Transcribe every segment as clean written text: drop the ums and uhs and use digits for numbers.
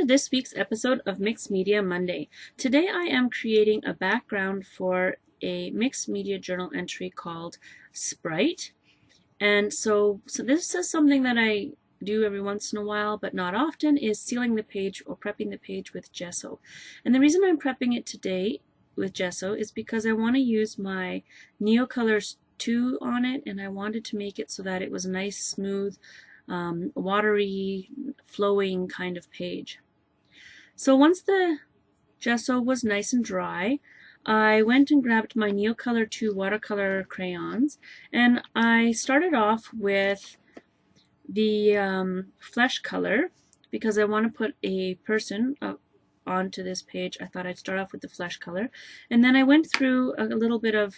to this week's episode of Mixed Media Monday. Today I am creating a background for a mixed media journal entry called Sprite. And so this is something that I do every once in a while, but not often, is sealing the page or prepping the page with gesso. And the reason I'm prepping it today with gesso is because I want to use my Neocolors 2 on it, and I wanted to make it so that it was a nice, smooth, watery, flowing kind of page. So once the gesso was nice and dry, I went and grabbed my Neocolor 2 watercolor crayons, and I started off with the flesh color because I want to put a person onto this page. I thought I'd start off with the flesh color, and then I went through a little bit of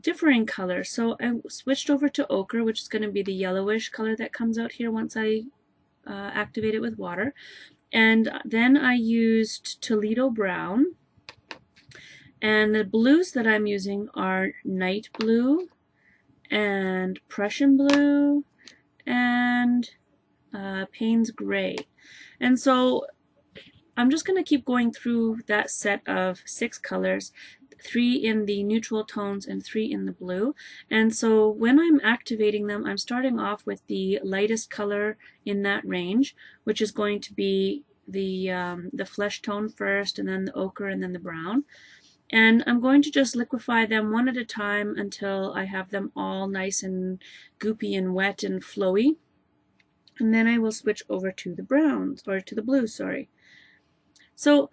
differing colors. So I switched over to ochre, which is going to be the yellowish color that comes out here once I activate it with water. And then I used Toledo brown, and the blues that I'm using are night blue and Prussian blue and Payne's gray. And so I'm just going to keep going through that set of 6 colors, 3 in the neutral tones and 3 in the blue. And so when I'm activating them, I'm starting off with the lightest color in that range, which is going to be the flesh tone first, and then the ochre, and then the brown. And I'm going to just liquefy them one at a time until I have them all nice and goopy and wet and flowy. And then I will switch over to the browns, or to the blues, sorry. So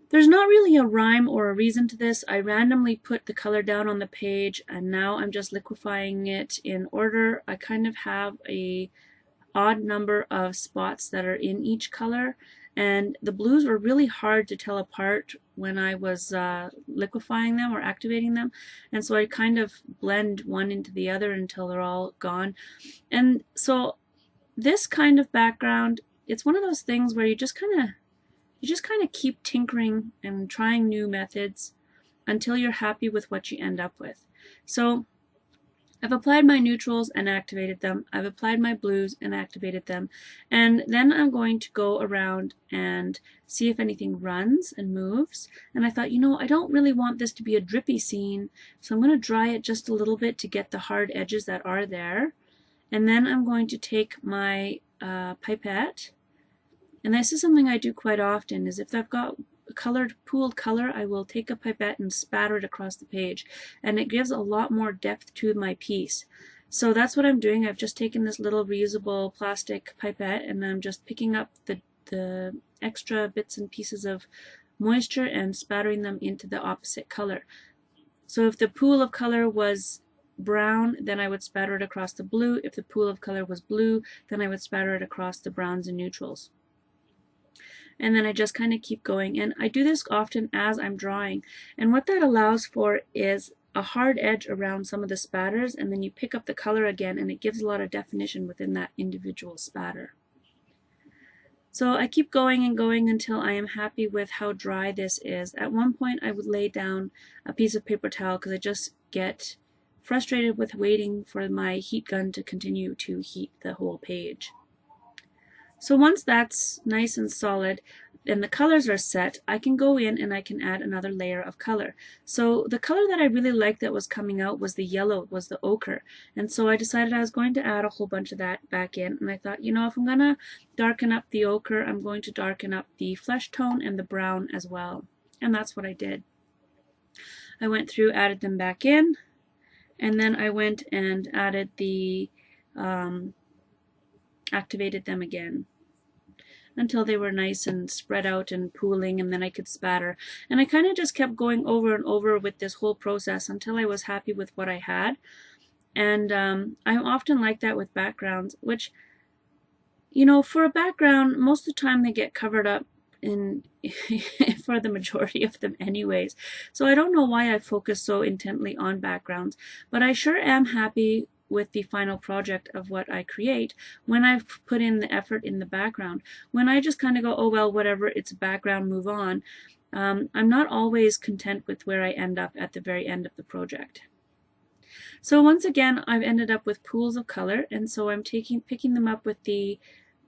there's not really a rhyme or a reason to this. I randomly put the color down on the page, and now I'm just liquefying it in order. I kind of have a odd number of spots that are in each color, and the blues were really hard to tell apart when I was liquefying them or activating them, and so I kind of blend one into the other until they're all gone. And so this kind of background, it's one of those things where you just kind of keep tinkering and trying new methods until you're happy with what you end up with. So I've applied my neutrals and activated them. I've applied my blues and activated them. And then I'm going to go around and see if anything runs and moves. And I thought, I don't really want this to be a drippy scene, so I'm going to dry it just a little bit to get the hard edges that are there. And then I'm going to take my pipette. And this is something I do quite often, is if I've got pooled color, I will take a pipette and spatter it across the page, and it gives a lot more depth to my piece. So that's what I'm doing. I've just taken this little reusable plastic pipette, and I'm just picking up the extra bits and pieces of moisture and spattering them into the opposite color. So if the pool of color was brown, then I would spatter it across the blue. If the pool of color was blue, then I would spatter it across the browns and neutrals. And then I just kind of keep going, and I do this often as I'm drawing, and what that allows for is a hard edge around some of the spatters, and then you pick up the color again, and it gives a lot of definition within that individual spatter. So I keep going and going until I am happy with how dry this is. At one point I would lay down a piece of paper towel because I just get frustrated with waiting for my heat gun to continue to heat the whole page. So once that's nice and solid and the colors are set, I can go in and I can add another layer of color. So the color that I really liked that was coming out was the yellow, was the ochre. And so I decided I was going to add a whole bunch of that back in. And I thought, if I'm going to darken up the ochre, I'm going to darken up the flesh tone and the brown as well. And that's what I did. I went through, added them back in, and then I went and added activated them again until they were nice and spread out and pooling, and then I could spatter. And I kind of just kept going over and over with this whole process until I was happy with what I had. And I often like that with backgrounds, which, for a background, most of the time they get covered up in for the majority of them anyways. So I don't know why I focus so intently on backgrounds, but I sure am happy with the final project of what I create when I've put in the effort in the background. When I just kind of go, oh well, whatever, it's a background, move on, I'm not always content with where I end up at the very end of the project. So once again, I've ended up with pools of color, and so I'm picking them up with the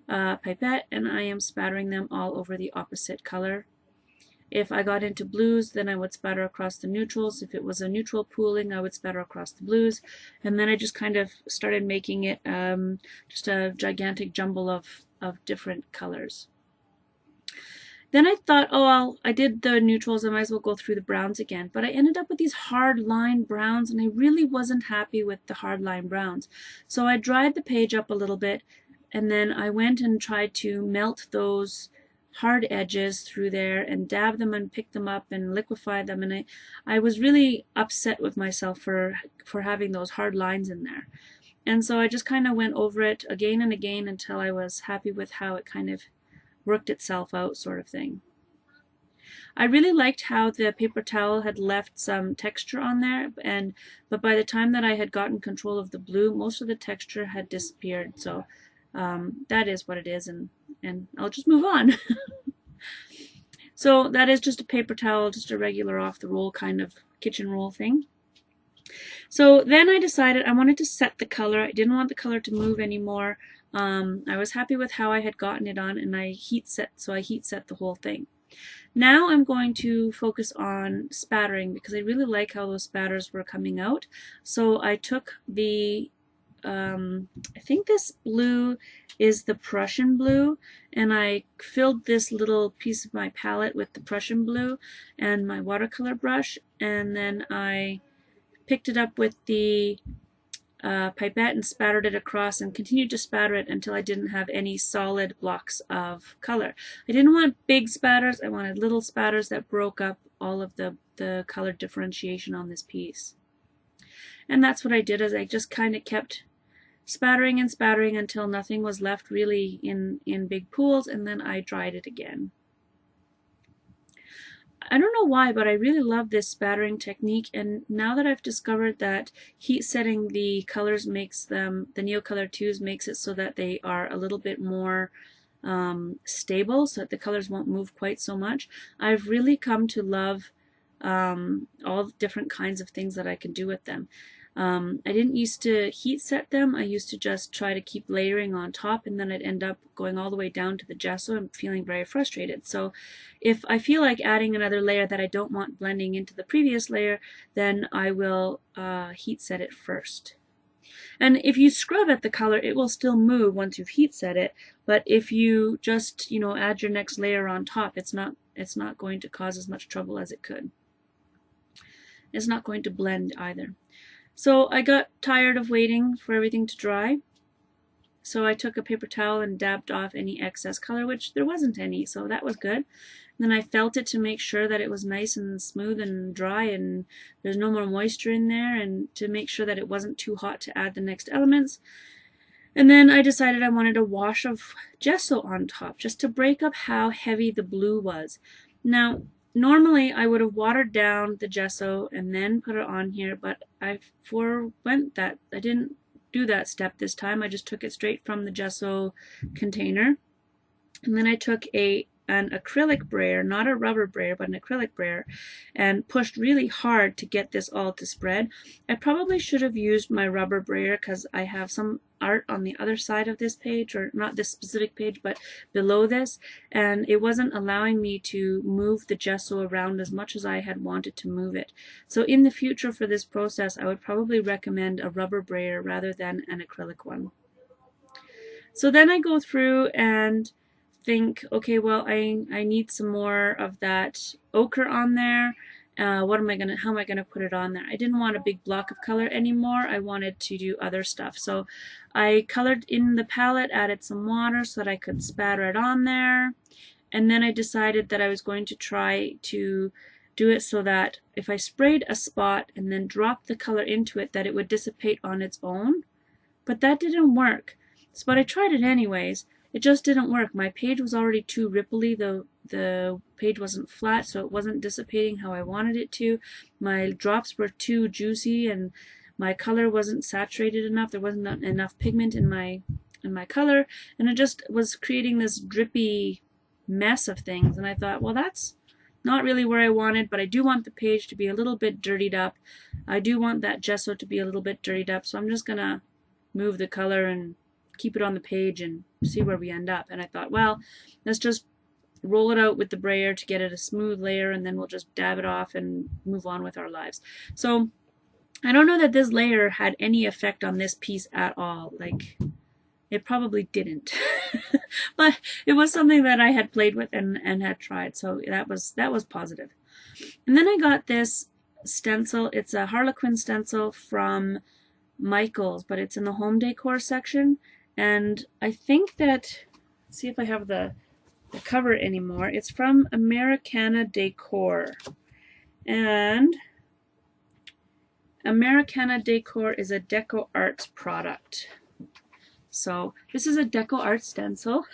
pipette, and I am spattering them all over the opposite color. If I got into blues, then I would spatter across the neutrals. If it was a neutral pooling, I would spatter across the blues. And then I just kind of started making it just a gigantic jumble of different colors. Then I thought, oh, well, I did the neutrals, I might as well go through the browns again. But I ended up with these hard line browns, and I really wasn't happy with the hard line browns. So I dried the page up a little bit, and then I went and tried to melt those hard edges through there and dab them and pick them up and liquefy them. And I was really upset with myself for having those hard lines in there. And so I just kind of went over it again and again until I was happy with how it kind of worked itself out, sort of thing. I really liked how the paper towel had left some texture on there, but by the time that I had gotten control of the blue, most of the texture had disappeared. So that is what it is, and I'll just move on. So that is just a paper towel, just a regular off the roll kind of kitchen roll thing. So then I decided I wanted to set the color. I didn't want the color to move anymore. I was happy with how I had gotten it on, and I heat set the whole thing. Now I'm going to focus on spattering because I really like how those spatters were coming out. So I took the, I think this blue is the Prussian blue, and I filled this little piece of my palette with the Prussian blue and my watercolor brush, and then I picked it up with the pipette and spattered it across and continued to spatter it until I didn't have any solid blocks of color. I didn't want big spatters, I wanted little spatters that broke up all of the color differentiation on this piece. And that's what I did, is I just kind of kept spattering and spattering until nothing was left really in big pools, and then I dried it again. I don't know why, but I really love this spattering technique, and now that I've discovered that heat setting the colors makes them, the Neocolor 2s makes it so that they are a little bit more stable, so that the colors won't move quite so much, I've really come to love all different kinds of things that I can do with them. I didn't used to heat set them. I used to just try to keep layering on top, and then I'd end up going all the way down to the gesso and feeling very frustrated. So if I feel like adding another layer that I don't want blending into the previous layer, then I will heat set it first. And if you scrub at the color, it will still move once you've heat set it, but if you just, you know, add your next layer on top, it's not going to cause as much trouble as it could. It's not going to blend either. So I got tired of waiting for everything to dry, so I took a paper towel and dabbed off any excess color, which there wasn't any, so that was good. And then I felt it to make sure that it was nice and smooth and dry and there's no more moisture in there, and to make sure that it wasn't too hot to add the next elements. And then I decided I wanted a wash of gesso on top, just to break up how heavy the blue was. Now, normally I would have watered down the gesso and then put it on here, but I didn't do that step this time. I just took it straight from the gesso container. And then I took an acrylic brayer, not a rubber brayer, but an acrylic brayer, and pushed really hard to get this all to spread. I probably should have used my rubber brayer because I have some art on the other side of this page, or not this specific page, but below this, and it wasn't allowing me to move the gesso around as much as I had wanted to move it. So in the future for this process, I would probably recommend a rubber brayer rather than an acrylic one. So then I go through and think, okay, well, I need some more of that ochre on there. How am I gonna put it on there? I didn't want a big block of color anymore. I wanted to do other stuff. So I colored in the palette, added some water so that I could spatter it on there. And then I decided that I was going to try to do it so that if I sprayed a spot and then dropped the color into it, that it would dissipate on its own. But that didn't work. So, but I tried it anyways. It just didn't work. My page was already too ripply. The page wasn't flat, so it wasn't dissipating how I wanted it to. My drops were too juicy, and my color wasn't saturated enough. There wasn't enough pigment in my color, and it just was creating this drippy mess of things. And I thought, well, that's not really where I wanted, but I do want the page to be a little bit dirtied up. I do want that gesso to be a little bit dirtied up, so I'm just gonna move the color and keep it on the page and see where we end up. And I thought, well, let's just roll it out with the brayer to get it a smooth layer, and then we'll just dab it off and move on with our lives. So I don't know that this layer had any effect on this piece at all. Like, it probably didn't. But it was something that I had played with and had tried, so that was positive. And then I got this stencil. It's a Harlequin stencil from Michaels, but it's in the home decor section. And I think that, let's see if I have the cover anymore. It's from Americana Decor. And Americana Decor is a Deco Arts product. So this is a Deco Arts stencil.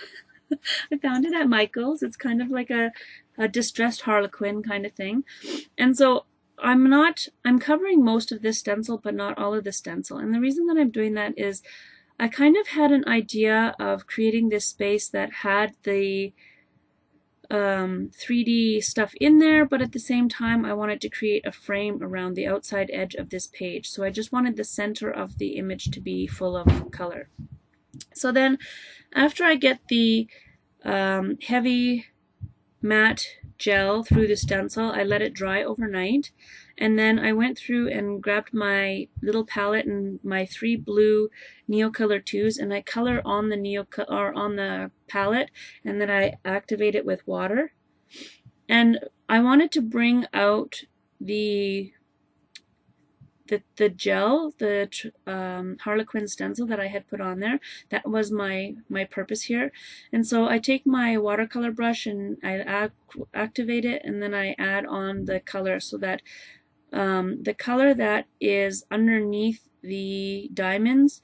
I found it at Michael's. It's kind of like a distressed harlequin kind of thing. And so I'm covering most of this stencil, but not all of the stencil. And the reason that I'm doing that is I kind of had an idea of creating this space that had the 3D stuff in there, but at the same time I wanted to create a frame around the outside edge of this page. So I just wanted the center of the image to be full of color. So then after I get the heavy matte gel through the stencil, I let it dry overnight, and then I went through and grabbed my little palette and my 3 blue Neocolor 2s, and I color on the palette, and then I activate it with water. And I wanted to bring out the gel, the Harlequin stencil that I had put on there. That was my purpose here. And so I take my watercolor brush and I activate it, and then I add on the color so that the color that is underneath the diamonds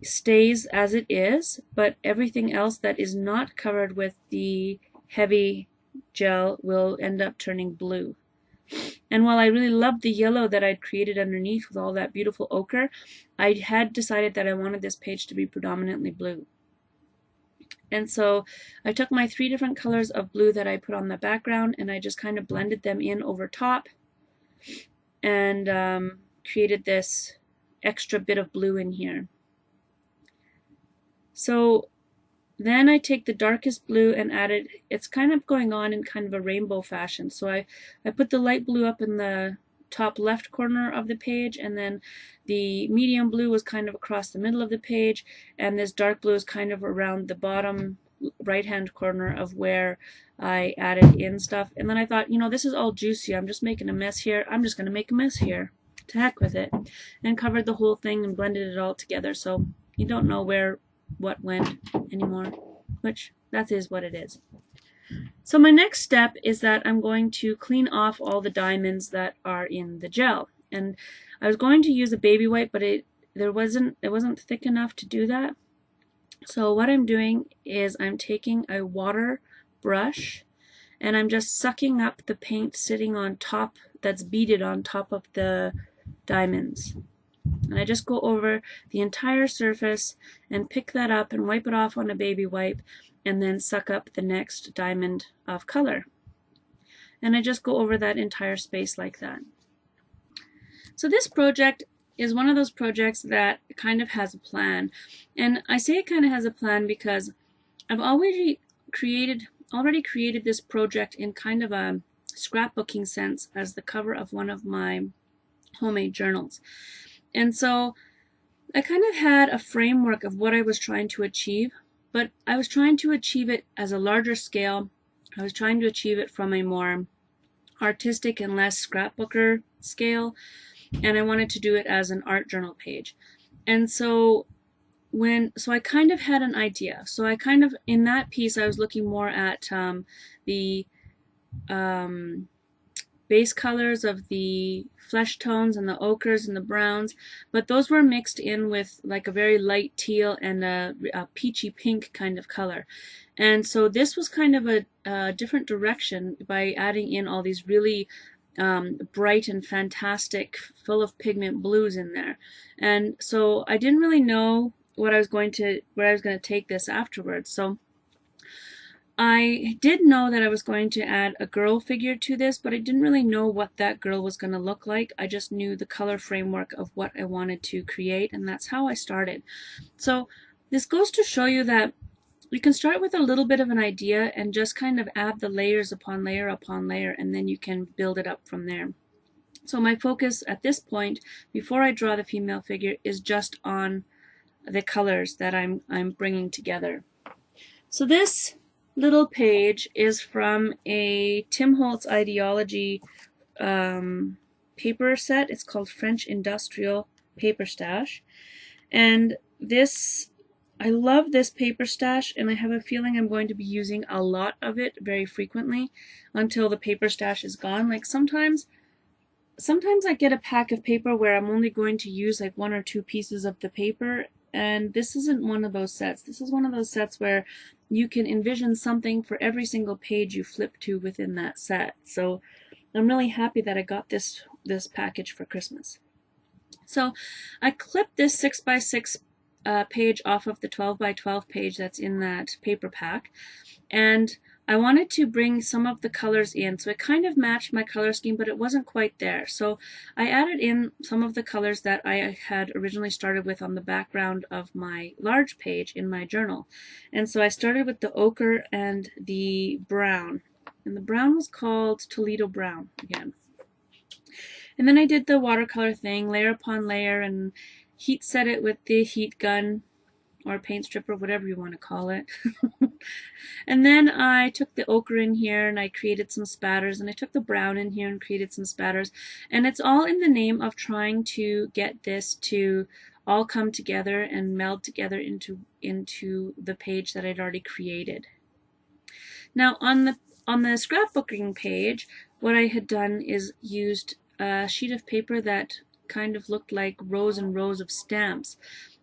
stays as it is, but everything else that is not covered with the heavy gel will end up turning blue. And while I really loved the yellow that I'd created underneath with all that beautiful ochre, I had decided that I wanted this page to be predominantly blue. And so I took my 3 different colors of blue that I put on the background, and I just kind of blended them in over top and created this extra bit of blue in here. So then I take the darkest blue and add it. It's kind of going on in kind of a rainbow fashion. So I put the light blue up in the top left corner of the page, and then the medium blue was kind of across the middle of the page, and this dark blue is kind of around the bottom right hand corner of where I added in stuff. And then I thought, you know, this is all juicy. I'm just making a mess here. I'm just going to make a mess here. To heck with it. And covered the whole thing and blended it all together, so you don't know what went anymore, which that is what it is. So my next step is that I'm going to clean off all the diamonds that are in the gel, and I was going to use a baby wipe, but it wasn't thick enough to do that. So what I'm doing is I'm taking a water brush and I'm just sucking up the paint sitting on top that's beaded on top of the diamonds. And I just go over the entire surface and pick that up and wipe it off on a baby wipe, and then suck up the next diamond of color. And I just go over that entire space like that. So this project is one of those projects that kind of has a plan. And I say it kind of has a plan because I've already created this project in kind of a scrapbooking sense as the cover of one of my homemade journals. And so I kind of had a framework of what I was trying to achieve, but I was trying to achieve it as a larger scale. I was trying to achieve it from a more artistic and less scrapbooker scale, and I wanted to do it as an art journal page. And so I kind of had an idea. So I kind of, in that piece, I was looking more at the base colors of the flesh tones and the ochres and the browns, but those were mixed in with like a very light teal and a peachy pink kind of color. And so this was kind of a different direction by adding in all these really bright and fantastic, full of pigment blues in there. And so I didn't really know where I was going to take this afterwards. So I did know that I was going to add a girl figure to this, but I didn't really know what that girl was going to look like. I just knew the color framework of what I wanted to create, and that's how I started. So This goes to show you that you can start with a little bit of an idea and just kind of add the layers upon layer, and then you can build it up from there. So my focus at this point, before I draw the female figure, is just on the colors that I'm bringing together. So this little page is from a Tim Holtz Ideology paper set. It's called French Industrial Paper Stash. And this, I love this paper stash, and I have a feeling I'm going to be using a lot of it very frequently until the paper stash is gone. Like sometimes I get a pack of paper where I'm only going to use like 1 or 2 pieces of the paper, and this isn't one of those sets. This is one of those sets where you can envision something for every single page you flip to within that set. So I'm really happy that I got this package for Christmas. So I clipped this 6x6 page off of the 12x12 page that's in that paper pack, and I wanted to bring some of the colors in, so it kind of matched my color scheme, but it wasn't quite there. So I added in some of the colors that I had originally started with on the background of my large page in my journal. And so I started with the ochre and the brown, and the brown was called Toledo Brown again. And then I did the watercolor thing, layer upon layer, and heat set it with the heat gun or paint stripper, whatever you want to call it. And then I took the ochre in here and I created some spatters, and I took the brown in here and created some spatters. And it's all in the name of trying to get this to all come together and meld together into the page that I'd already created. Now on the scrapbooking page, what I had done is used a sheet of paper that kind of looked like rows and rows of stamps.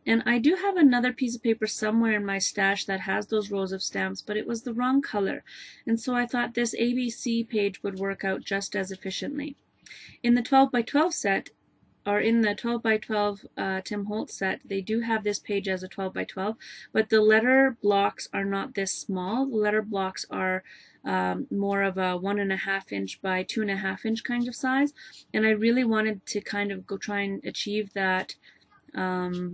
And I do have another piece of paper somewhere in my stash that has those rows of stamps, but it was the wrong color. And so I thought this ABC page would work out just as efficiently. In the 12x12 set, or in the 12x12 Tim Holtz set, they do have this page as a 12x12, but the letter blocks are not this small. The letter blocks are more of a 1.5 inch by 2.5 inch kind of size, and I really wanted to kind of go try and achieve that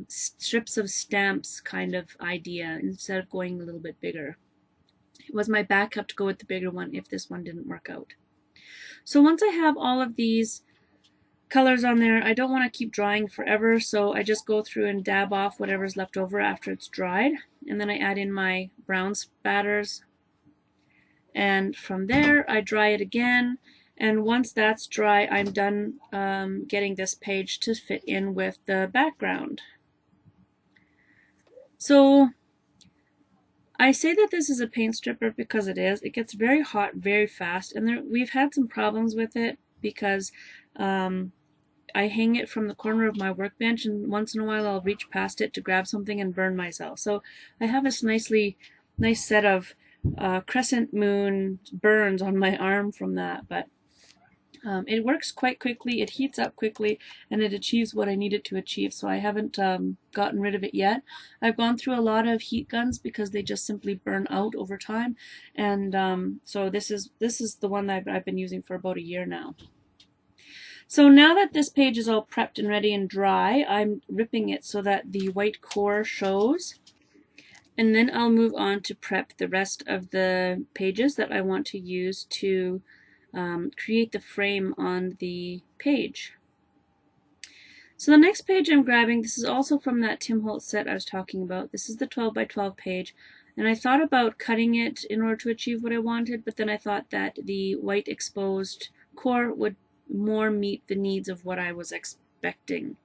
strips of stamps kind of idea instead of going a little bit bigger. It was my backup to go with the bigger one if this one didn't work out. So once I have all of these colors on there, I don't want to keep drying forever, so I just go through and dab off whatever's left over after it's dried, and then I add in my brown spatters, and from there I dry it again. And once that's dry, I'm done getting this page to fit in with the background. So I say that this is a paint stripper because it is. It gets very hot very fast, and we've had some problems with it because I hang it from the corner of my workbench, and once in a while I'll reach past it to grab something and burn myself. So I have this nice set of crescent moon burns on my arm from that, but it works quite quickly, it heats up quickly, and it achieves what I need it to achieve, so I haven't gotten rid of it yet. I've gone through a lot of heat guns because they just simply burn out over time, and so this is the one that I've been using for about a year now. So now that this page is all prepped and ready and dry, I'm ripping it so that the white core shows. And then I'll move on to prep the rest of the pages that I want to use to create the frame on the page. So the next page I'm grabbing, this is also from that Tim Holtz set I was talking about. This is the 12x12 page. And I thought about cutting it in order to achieve what I wanted, but then I thought that the white exposed core would more meet the needs of what I was expecting.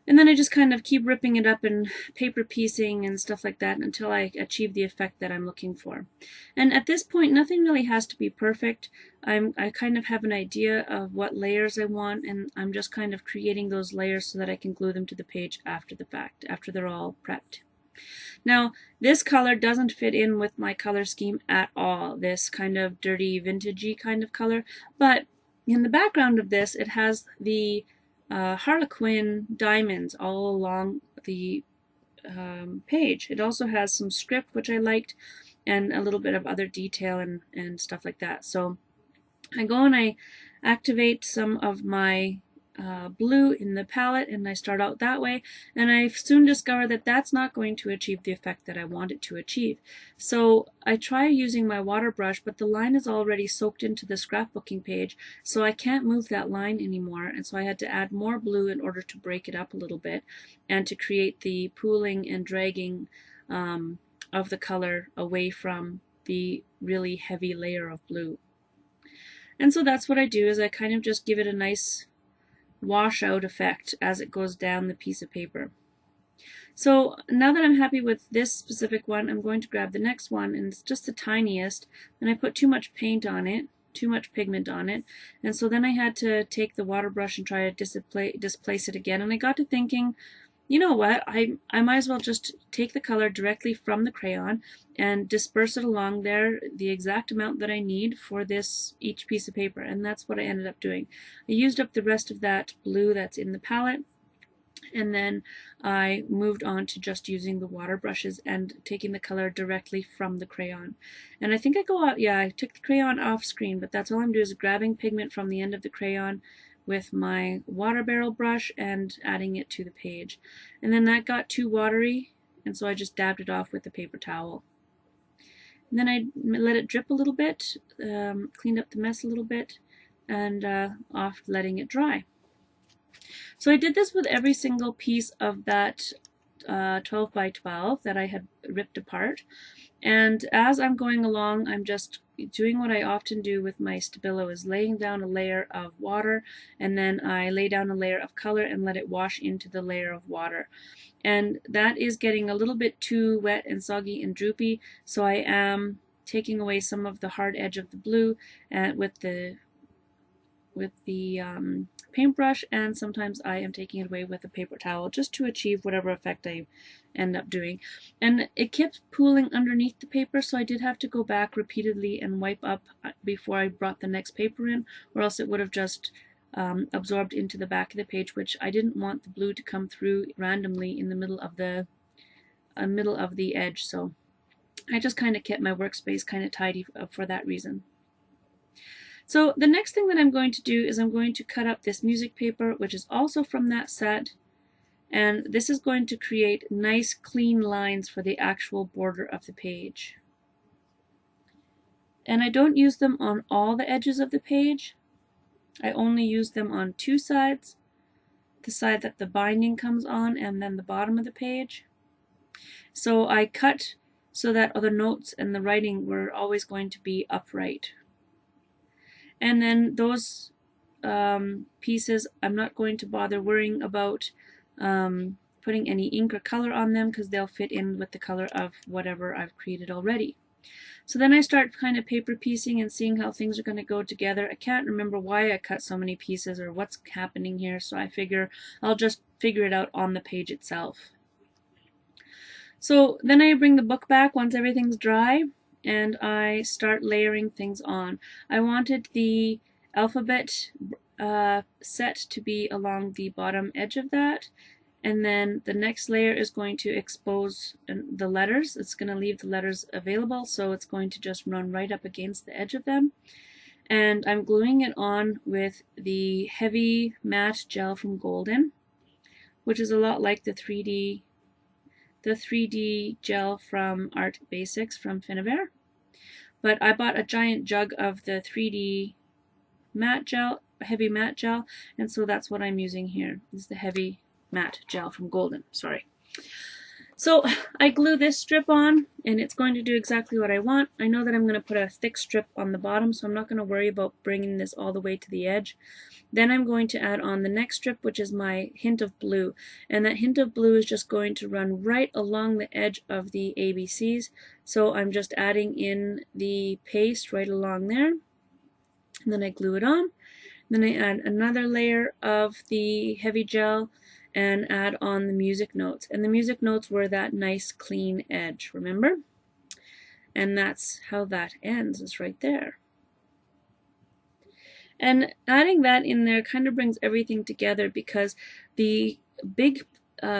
And then I just kind of keep ripping it up and paper piecing and stuff like that until I achieve the effect that I'm looking for. And at this point, nothing really has to be perfect. I kind of have an idea of what layers I want, and I'm just kind of creating those layers so that I can glue them to the page after the fact, after they're all prepped. Now, this color doesn't fit in with my color scheme at all, this kind of dirty, vintagey kind of color, but in the background of this, it has the Harlequin diamonds all along the page. It also has some script, which I liked, and a little bit of other detail and stuff like that. So I go and I activate some of my blue in the palette, and I start out that way, and I soon discover that that's not going to achieve the effect that I want it to achieve. So I try using my water brush, but the line is already soaked into the scrapbooking page, so I can't move that line anymore, and so I had to add more blue in order to break it up a little bit and to create the pooling and dragging of the color away from the really heavy layer of blue. And so that's what I do, is I kind of just give it a nice washout effect as it goes down the piece of paper. So now that I'm happy with this specific one, I'm going to grab the next one, and it's just the tiniest, and I put too much paint on it, too much pigment on it, and so then I had to take the water brush and try to displace it again, and I got to thinking, you know what, I might as well just take the color directly from the crayon and disperse it along there the exact amount that I need for each piece of paper, and that's what I ended up doing. I used up the rest of that blue that's in the palette, and then I moved on to just using the water brushes and taking the color directly from the crayon. And I think I took the crayon off screen, but that's all I'm doing is grabbing pigment from the end of the crayon with my water barrel brush and adding it to the page. And then that got too watery, and so I just dabbed it off with a paper towel. And then I let it drip a little bit, cleaned up the mess a little bit, and off letting it dry. So I did this with every single piece of that 12 by 12 that I had ripped apart. And as I'm going along, I'm just doing what I often do with my Stabilo, is laying down a layer of water, and then I lay down a layer of color and let it wash into the layer of water. And that is getting a little bit too wet and soggy and droopy, so I am taking away some of the hard edge of the blue with the paintbrush, and sometimes I am taking it away with a paper towel just to achieve whatever effect I end up doing. And it kept pooling underneath the paper, so I did have to go back repeatedly and wipe up before I brought the next paper in, or else it would have just absorbed into the back of the page, which I didn't want the blue to come through randomly in the middle of the edge. So I just kind of kept my workspace kind of tidy for that reason. So the next thing that I'm going to do is I'm going to cut up this music paper, which is also from that set, and this is going to create nice clean lines for the actual border of the page. And I don't use them on all the edges of the page. I only use them on two sides, the side that the binding comes on and then the bottom of the page. So I cut so that the notes and the writing were always going to be upright. And then those pieces, I'm not going to bother worrying about putting any ink or color on them, because they'll fit in with the color of whatever I've created already. So then I start kind of paper piecing and seeing how things are going to go together. I can't remember why I cut so many pieces or what's happening here, so I figure I'll just figure it out on the page itself. So then I bring the book back once everything's dry, and I start layering things on. I wanted the alphabet set to be along the bottom edge of that, and then the next layer is going to expose the letters. It's going to leave the letters available, so it's going to just run right up against the edge of them. And I'm gluing it on with the heavy matte gel from Golden, which is a lot like the 3D gel from Art Basics from Finnabair. But I bought a giant jug of the 3D matte gel, heavy matte gel, and so that's what I'm using here. This is the heavy matte gel from Golden, sorry. So I glue this strip on, and it's going to do exactly what I want. I know that I'm going to put a thick strip on the bottom, so I'm not going to worry about bringing this all the way to the edge. Then I'm going to add on the next strip, which is my hint of blue, and that hint of blue is just going to run right along the edge of the ABCs. So I'm just adding in the paste right along there, and then I glue it on. Then I add another layer of the heavy gel and add on the music notes. And the music notes were that nice clean edge, remember? And that's how that ends, is right there. And adding that in there kind of brings everything together, because the big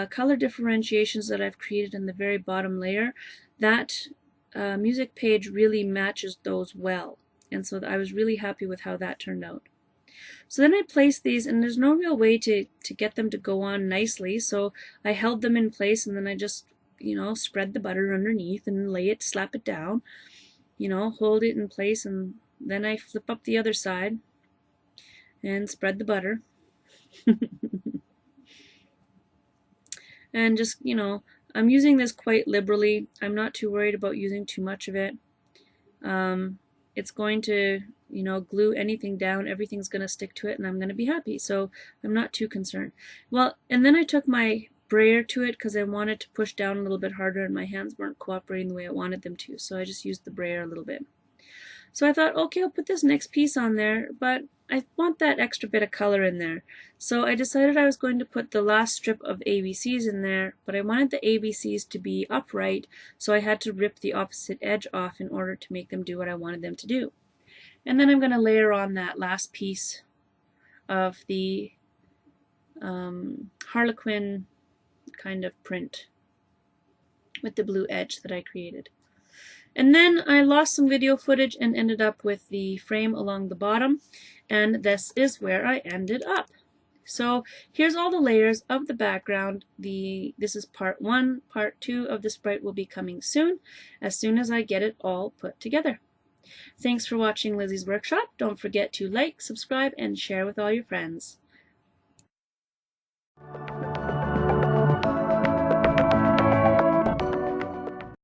color differentiations that I've created in the very bottom layer, that music page really matches those well. And so I was really happy with how that turned out. So then I placed these, and there's no real way to get them to go on nicely, so I held them in place, and then I just, spread the butter underneath and slap it down, hold it in place, and then I flip up the other side and spread the butter. And just, I'm using this quite liberally. I'm not too worried about using too much of it. It's going to, glue anything down. Everything's going to stick to it, and I'm going to be happy. So I'm not too concerned. Well, and then I took my brayer to it because I wanted to push down a little bit harder, and my hands weren't cooperating the way I wanted them to. So I just used the brayer a little bit. So I thought, okay, I'll put this next piece on there, but I want that extra bit of color in there. So I decided I was going to put the last strip of ABCs in there, but I wanted the ABCs to be upright, so I had to rip the opposite edge off in order to make them do what I wanted them to do. And then I'm going to layer on that last piece of the Harlequin kind of print with the blue edge that I created. And then I lost some video footage and ended up with the frame along the bottom, and this is where I ended up. So here's all the layers of the background. This is part 1. Part 2 of the Sprite will be coming soon as I get it all put together. Thanks for watching Lizzie's Workshop. Don't forget to like, subscribe, and share with all your friends.